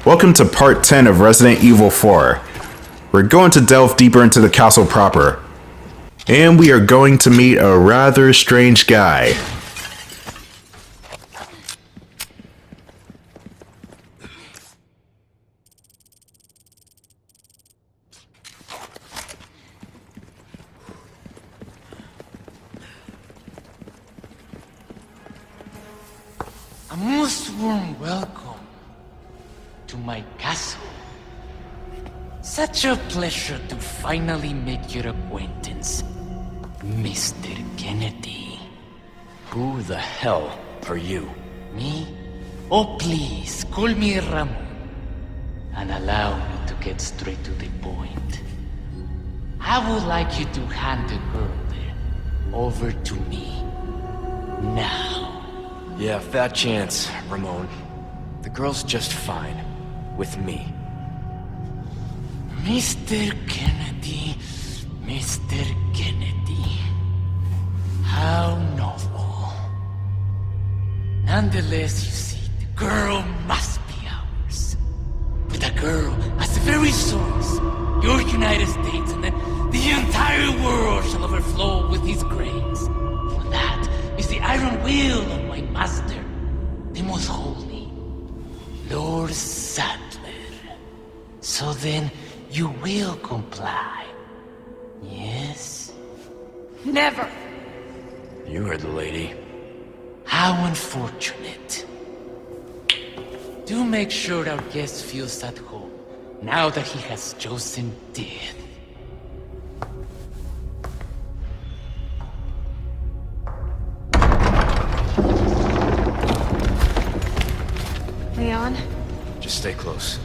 Welcome to part 10 of Resident Evil 4. We're going to delve deeper into the castle proper. And we are going to meet a rather strange guy. A most warm welcome to my castle. Such a pleasure to finally make your acquaintance, Mr. Kennedy. Who the hell are you? Me? Oh, please, call me Ramón. And allow me to get straight to the point. I would like you to hand the girl there over to me. Now. Yeah, fat chance, Ramon. The girl's just fine. With me. Mr. Kennedy, Mr. Kennedy. How novel. Nonetheless, you see, the girl must be ours. With a girl as the very source, your United States and then the entire world shall overflow with his grace. For that is the iron will of my master, the most holy, Lord Sadler. So then, you will comply. Yes? Never! You heard the lady. How unfortunate. Do make sure our guest feels at home, now that he has chosen death. Leon? Just stay close.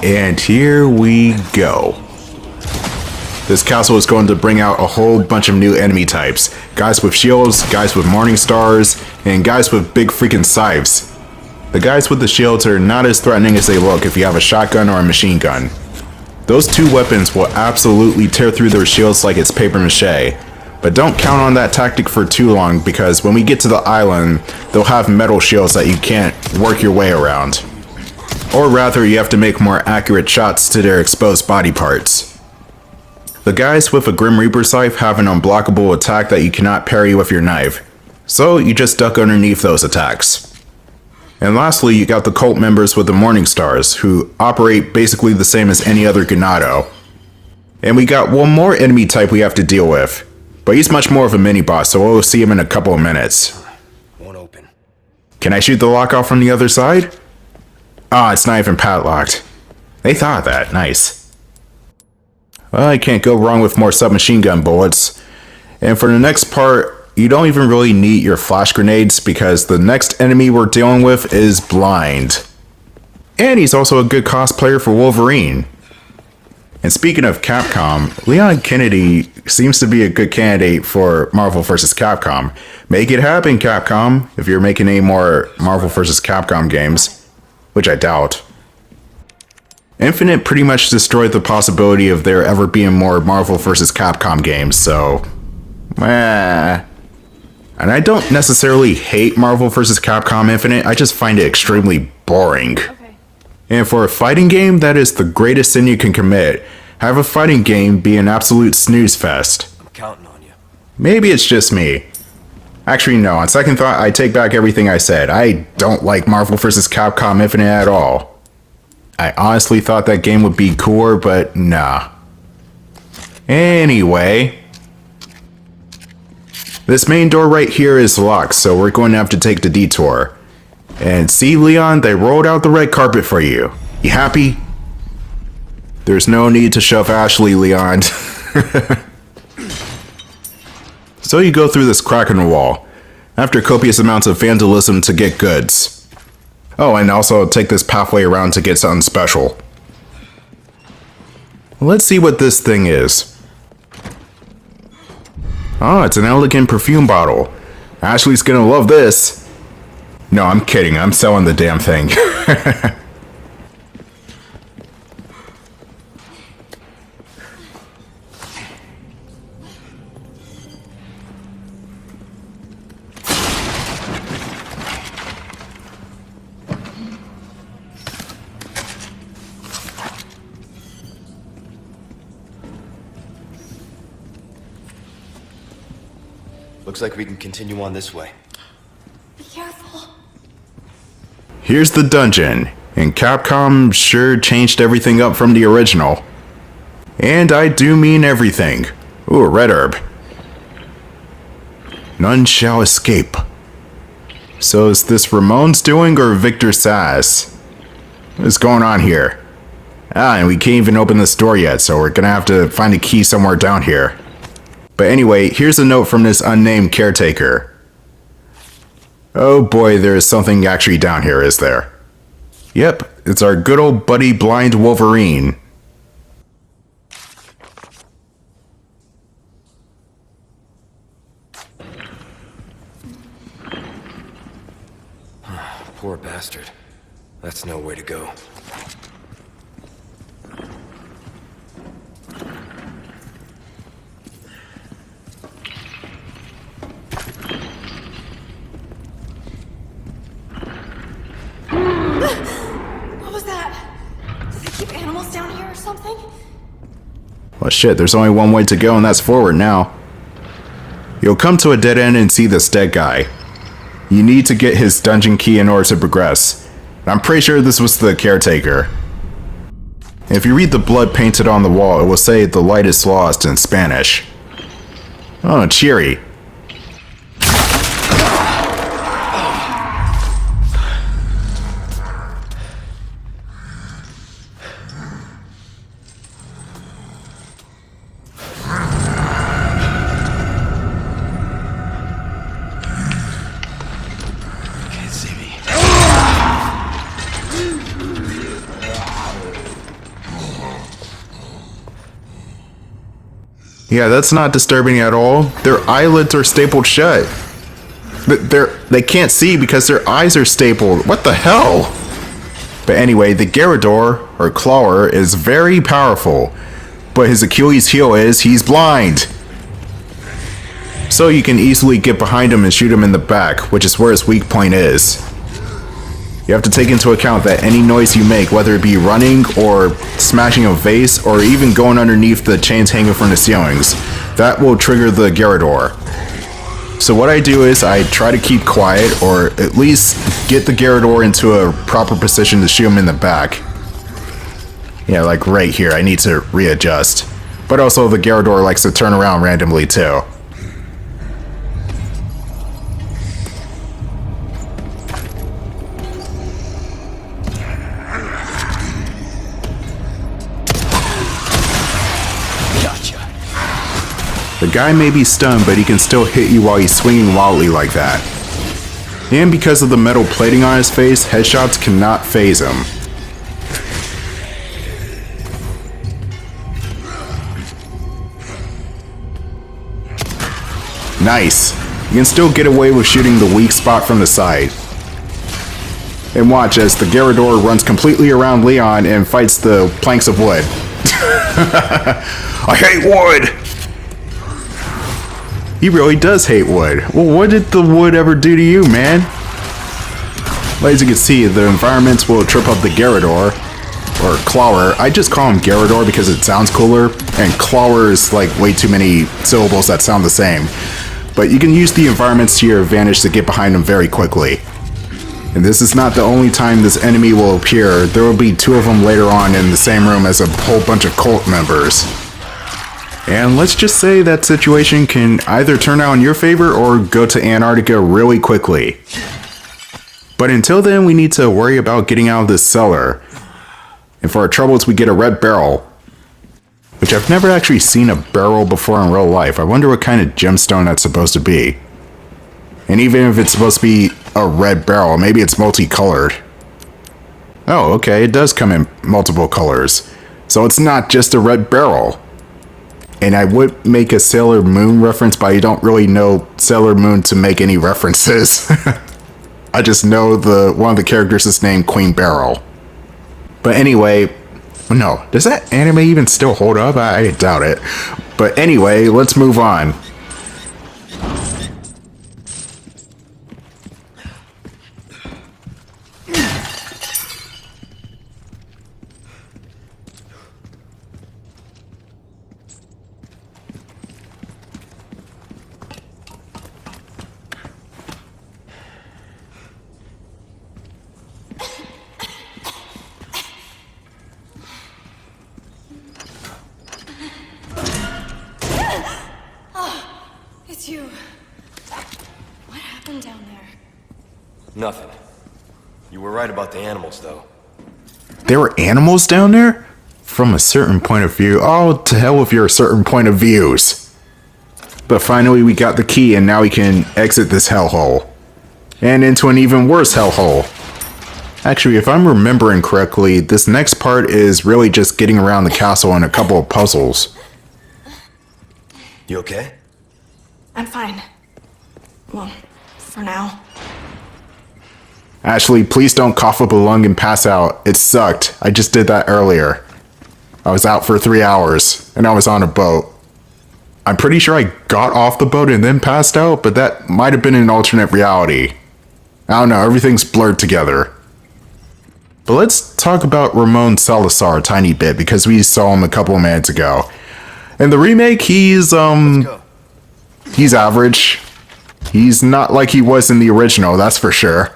And here we go. This castle is going to bring out a whole bunch of new enemy types. Guys with shields, guys with morning stars, and guys with big freaking scythes. The guys with the shields are not as threatening as they look if you have a shotgun or a machine gun. Those two weapons will absolutely tear through their shields like it's paper mache. But don't count on that tactic for too long, because when we get to the island, they'll have metal shields that you can't work your way around. Or rather, you have to make more accurate shots to their exposed body parts. The guys with a Grim Reaper scythe have an unblockable attack that you cannot parry with your knife, so you just duck underneath those attacks. And lastly, you got the cult members with the Morning Stars, who operate basically the same as any other Ganado. And we got one more enemy type we have to deal with, but he's much more of a mini-boss, so we'll see him in a couple of minutes. Won't open. Can I shoot the lock off from the other side? Ah, it's not even padlocked. They thought of that. Nice. Well, I can't go wrong with more submachine gun bullets. And for the next part, you don't even really need your flash grenades, because the next enemy we're dealing with is Blind. And he's also a good cosplayer for Wolverine. And speaking of Capcom, Leon Kennedy seems to be a good candidate for Marvel vs. Capcom. Make it happen, Capcom, if you're making any more Marvel vs. Capcom games. Which I doubt. Infinite pretty much destroyed the possibility of there ever being more Marvel vs. Capcom games, so... And I don't necessarily hate Marvel vs. Capcom Infinite, I just find it extremely boring. Okay. And for a fighting game, that is the greatest sin you can commit. Have a fighting game be an absolute snooze fest. I'm counting on you. Maybe it's just me. Actually, no, on second thought, I take back everything I said. I don't like Marvel vs. Capcom Infinite at all. I honestly thought that game would be cooler, but nah. Anyway. This main door right here is locked, so we're going to have to take the detour. And see, Leon, they rolled out the red carpet for you. You happy? There's no need to shove Ashley, Leon. So you go through this crack in the wall, after copious amounts of vandalism to get goods. Oh, and also take this pathway around to get something special. Let's see what this thing is. Oh, it's an elegant perfume bottle. Ashley's gonna love this. No, I'm kidding, I'm selling the damn thing. Looks like we can continue on this way. Be careful. Here's the dungeon, and Capcom sure changed everything up from the original. And I do mean everything. Ooh, a red herb. None shall escape. So is this Ramon's doing or Victor Sass? What's going on here? And we can't even open this door yet, so we're gonna have to find a key somewhere down here. But anyway, here's a note from this unnamed caretaker. Oh boy, there is something actually down here, is there? Yep, it's our good old buddy Blind Wolverine. Poor bastard. That's no way to go. What was that? Do they keep animals down here or something? Well shit, there's only one way to go and that's forward now. You'll come to a dead end and see this dead guy. You need to get his dungeon key in order to progress. I'm pretty sure this was the caretaker. If you read the blood painted on the wall, it will say the light is lost in Spanish. Oh, cheery. Yeah, that's not disturbing at all. Their eyelids are stapled shut. They can't see because their eyes are stapled. What the hell? But anyway, the Gyarados, or Clawer, is very powerful. But his Achilles heel is he's blind. So you can easily get behind him and shoot him in the back, which is where his weak point is. You have to take into account that any noise you make, whether it be running or smashing a vase or even going underneath the chains hanging from the ceilings, that will trigger the Gyarados. So what I do is I try to keep quiet or at least get the Gyarados into a proper position to shoot him in the back. Yeah, like right here, I need to readjust. But also the Gyarados likes to turn around randomly too. The guy may be stunned, but he can still hit you while he's swinging wildly like that. And because of the metal plating on his face, headshots cannot phase him. Nice! You can still get away with shooting the weak spot from the side. And watch as the Gyarados runs completely around Leon and fights the planks of wood. I hate wood! He really does hate wood. Well, what did the wood ever do to you, man? Well, as you can see, the environments will trip up the Gyarados, or Clawer. I just call him Gyarados because it sounds cooler, and Clawer is like way too many syllables that sound the same. But you can use the environments to your advantage to get behind them very quickly. And this is not the only time this enemy will appear. There will be two of them later on in the same room as a whole bunch of cult members. And let's just say that situation can either turn out in your favor or go to Antarctica really quickly. But until then, we need to worry about getting out of this cellar. And for our troubles, we get a red barrel. Which I've never actually seen a barrel before in real life. I wonder what kind of gemstone that's supposed to be. And even if it's supposed to be a red barrel, maybe it's multicolored. Oh, okay, it does come in multiple colors. So it's not just a red barrel. And I would make a Sailor Moon reference, but I don't really know Sailor Moon to make any references. I just know one of the characters is named Queen Beryl. But anyway, no, does that anime even still hold up? I doubt it. But anyway, let's move on. down there? Nothing. You were right about the animals, though. There were animals down there? From a certain point of view. Oh, to hell with your certain point of views. But finally we got the key and now we can exit this hellhole. And into an even worse hellhole. Actually, if I'm remembering correctly, this next part is really just getting around the castle and a couple of puzzles. You okay? I'm fine. Well, for now. Ashley, please don't cough up a lung and pass out. It sucked. I just did that earlier. I was out for 3 hours, and I was on a boat. I'm pretty sure I got off the boat and then passed out, but that might have been an alternate reality. I don't know, everything's blurred together. But let's talk about Ramón Salazar a tiny bit, because we saw him a couple of minutes ago. In the remake, he's average. He's not like he was in the original, that's for sure.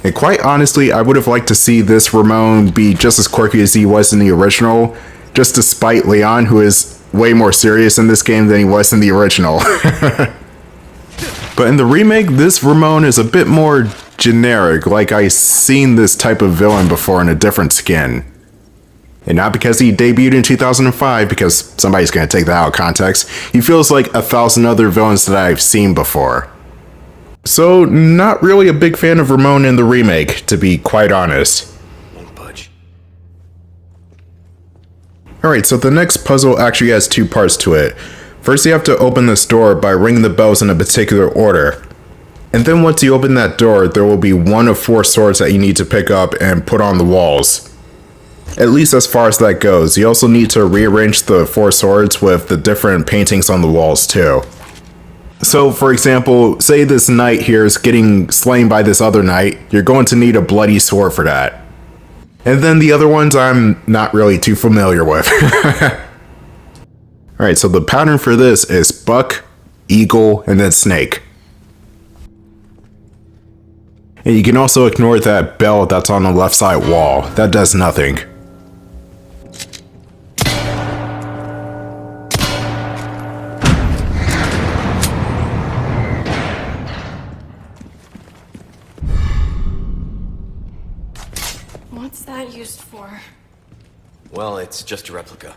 And quite honestly, I would have liked to see this Ramón be just as quirky as he was in the original, just despite Leon, who is way more serious in this game than he was in the original. But in the remake, this Ramón is a bit more generic, like I've seen this type of villain before in a different skin. And not because he debuted in 2005, because somebody's going to take that out of context. He feels like 1,000 other villains that I've seen before. So, not really a big fan of Ramón in the remake, to be quite honest. Won't budge. Alright, so the next puzzle actually has 2 parts to it. First, you have to open this door by ringing the bells in a particular order. And then once you open that door, there will be 1 of 4 swords that you need to pick up and put on the walls. At least as far as that goes. You also need to rearrange the 4 swords with the different paintings on the walls too. So, for example, say this knight here is getting slain by this other knight, you're going to need a bloody sword for that. And then the other ones I'm not really too familiar with. Alright, so the pattern for this is buck, eagle, and then snake. And you can also ignore that bell that's on the left side wall. That does nothing. What's that used for? Well, it's just a replica.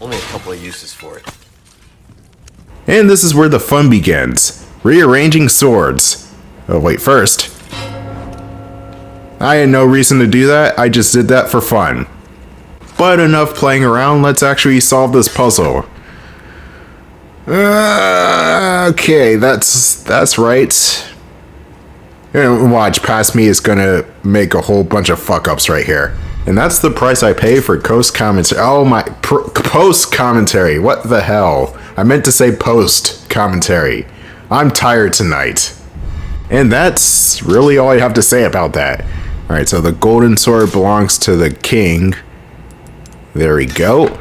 Only a couple of uses for it. And this is where the fun begins. Rearranging swords. Oh wait, first. I had no reason to do that, I just did that for fun. But enough playing around, let's actually solve this puzzle. Okay, that's right. Watch, past me is gonna make a whole bunch of fuck-ups right here. And that's the price I pay for post commentary. Oh my, post commentary, what the hell? I meant to say post commentary. I'm tired tonight. And that's really all I have to say about that. Alright, so the golden sword belongs to the king. There we go.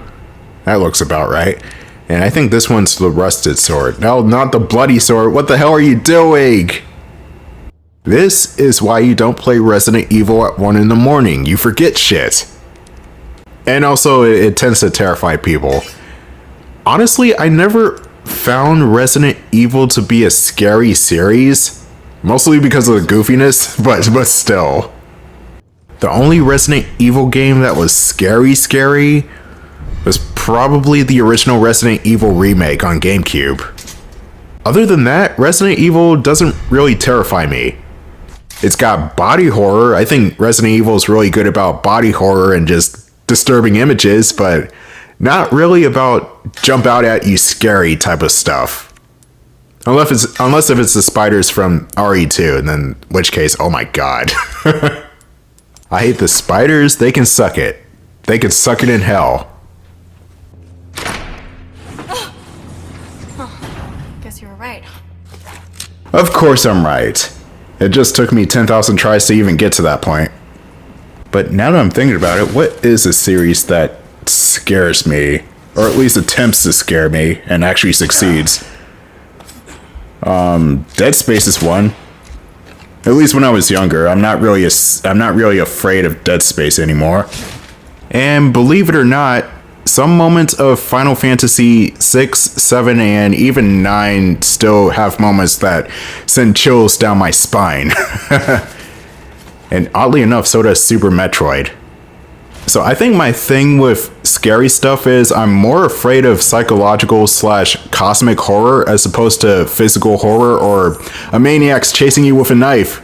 That looks about right. And I think this one's the rusted sword. No, not the bloody sword. What the hell are you doing? This is why you don't play Resident Evil at 1 in the morning. You forget shit. And also, it tends to terrify people. Honestly, I never found Resident Evil to be a scary series. Mostly because of the goofiness, but still. The only Resident Evil game that was scary was probably the original Resident Evil remake on GameCube. Other than that, Resident Evil doesn't really terrify me. It's got body horror. I think Resident Evil is really good about body horror and just disturbing images, but not really about jump out at you scary type of stuff. Unless if it's the spiders from RE2, and then in which case, oh my god. I hate the spiders, they can suck it. They can suck it in hell. Guess you were right. Of course I'm right. It just took me 10,000 tries to even get to that point. But now that I'm thinking about it, what is a series that scares me? Or at least attempts to scare me and actually succeeds? Dead Space is one. At least when I was younger. I'm not really afraid of Dead Space anymore. And believe it or not, some moments of Final Fantasy 6, 7, and even 9 still have moments that send chills down my spine. And oddly enough, so does Super Metroid. So I think my thing with scary stuff is I'm more afraid of psychological / cosmic horror as opposed to physical horror or a maniac's chasing you with a knife.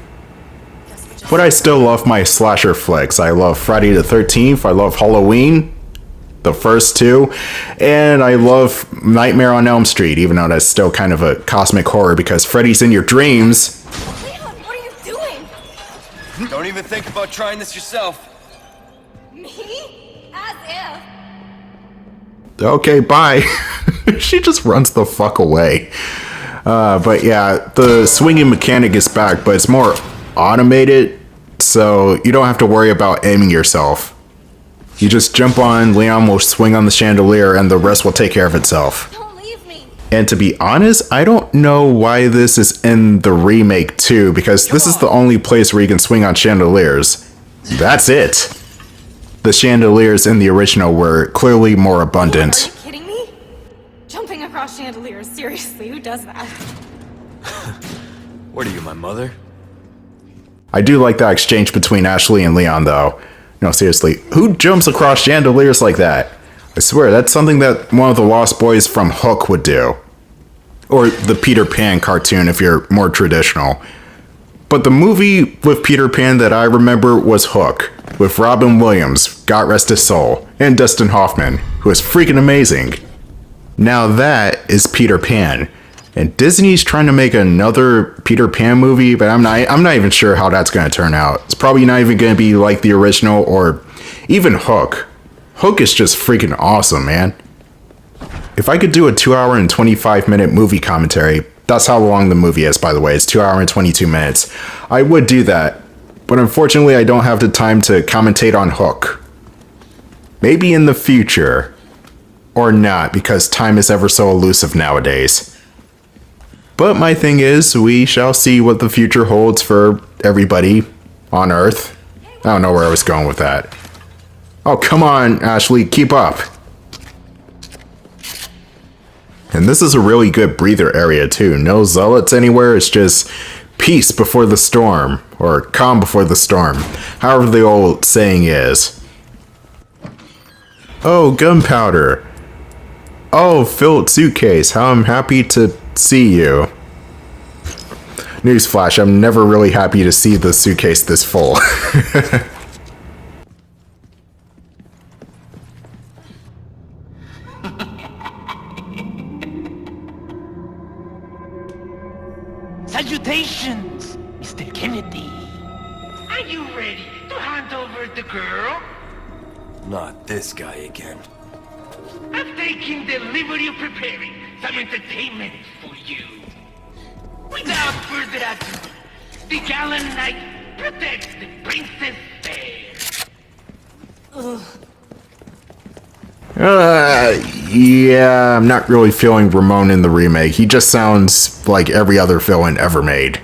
But I still love my slasher flicks. I love Friday the 13th, I love Halloween, the first two, and I love Nightmare on Elm Street, even though that's still kind of a cosmic horror because Freddy's in your dreams. Leon, what are you doing? Don't even think about trying this yourself. Me? As if. Okay, bye. She just runs the fuck away. But yeah, the swinging mechanic is back, but it's more automated, so you don't have to worry about aiming yourself. You just jump on, Leon will swing on the chandelier, and the rest will take care of itself. Don't leave me. And to be honest, I don't know why this is in the remake too, because this is the only place where you can swing on chandeliers. That's it. The chandeliers in the original were clearly more abundant. Are you kidding me? Jumping across chandeliers, seriously, who does that? What are you, my mother? I do like that exchange between Ashley and Leon though. No, seriously, who jumps across chandeliers like that? I swear, that's something that one of the Lost Boys from Hook would do. Or the Peter Pan cartoon if you're more traditional. But the movie with Peter Pan that I remember was Hook, with Robin Williams, God rest his soul, and Dustin Hoffman, who is freaking amazing. Now that is Peter Pan. And Disney's trying to make another Peter Pan movie, but I'm not even sure how that's going to turn out. It's probably not even going to be like the original or even Hook. Hook is just freaking awesome, man. If I could do a 2-hour and 25-minute movie commentary, that's how long the movie is, by the way, it's 2 hours and 22 minutes, I would do that. But unfortunately, I don't have the time to commentate on Hook. Maybe in the future. Or not, because time is ever so elusive nowadays. But my thing is, we shall see what the future holds for everybody on Earth. I don't know where I was going with that. Oh, come on, Ashley, keep up. And this is a really good breather area too. No zealots anywhere, it's just peace before the storm. Or calm before the storm. However the old saying is. Oh, gunpowder. Oh, filled suitcase, how I'm happy to see you. Newsflash, I'm never really happy to see the suitcase this full. Salutations, Mr. Kennedy. Are you ready to hand over the girl? Not this guy again. I've taken the liberty of preparing some entertainment for you. Without further ado, the gallant knight protects the princess fair. Yeah, I'm not really feeling Ramon in the remake. He just sounds like every other villain ever made.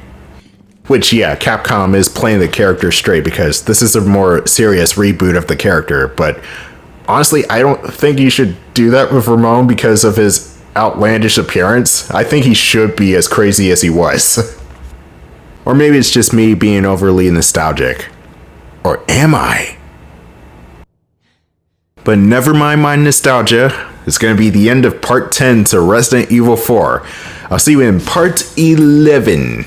Which, yeah, Capcom is playing the character straight because this is a more serious reboot of the character, but honestly, I don't think you should do that with Ramon because of his outlandish appearance. I think he should be as crazy as he was. Or maybe it's just me being overly nostalgic. Or am I? But never mind my nostalgia. It's going to be the end of part 10 to Resident Evil 4. I'll see you in part 11.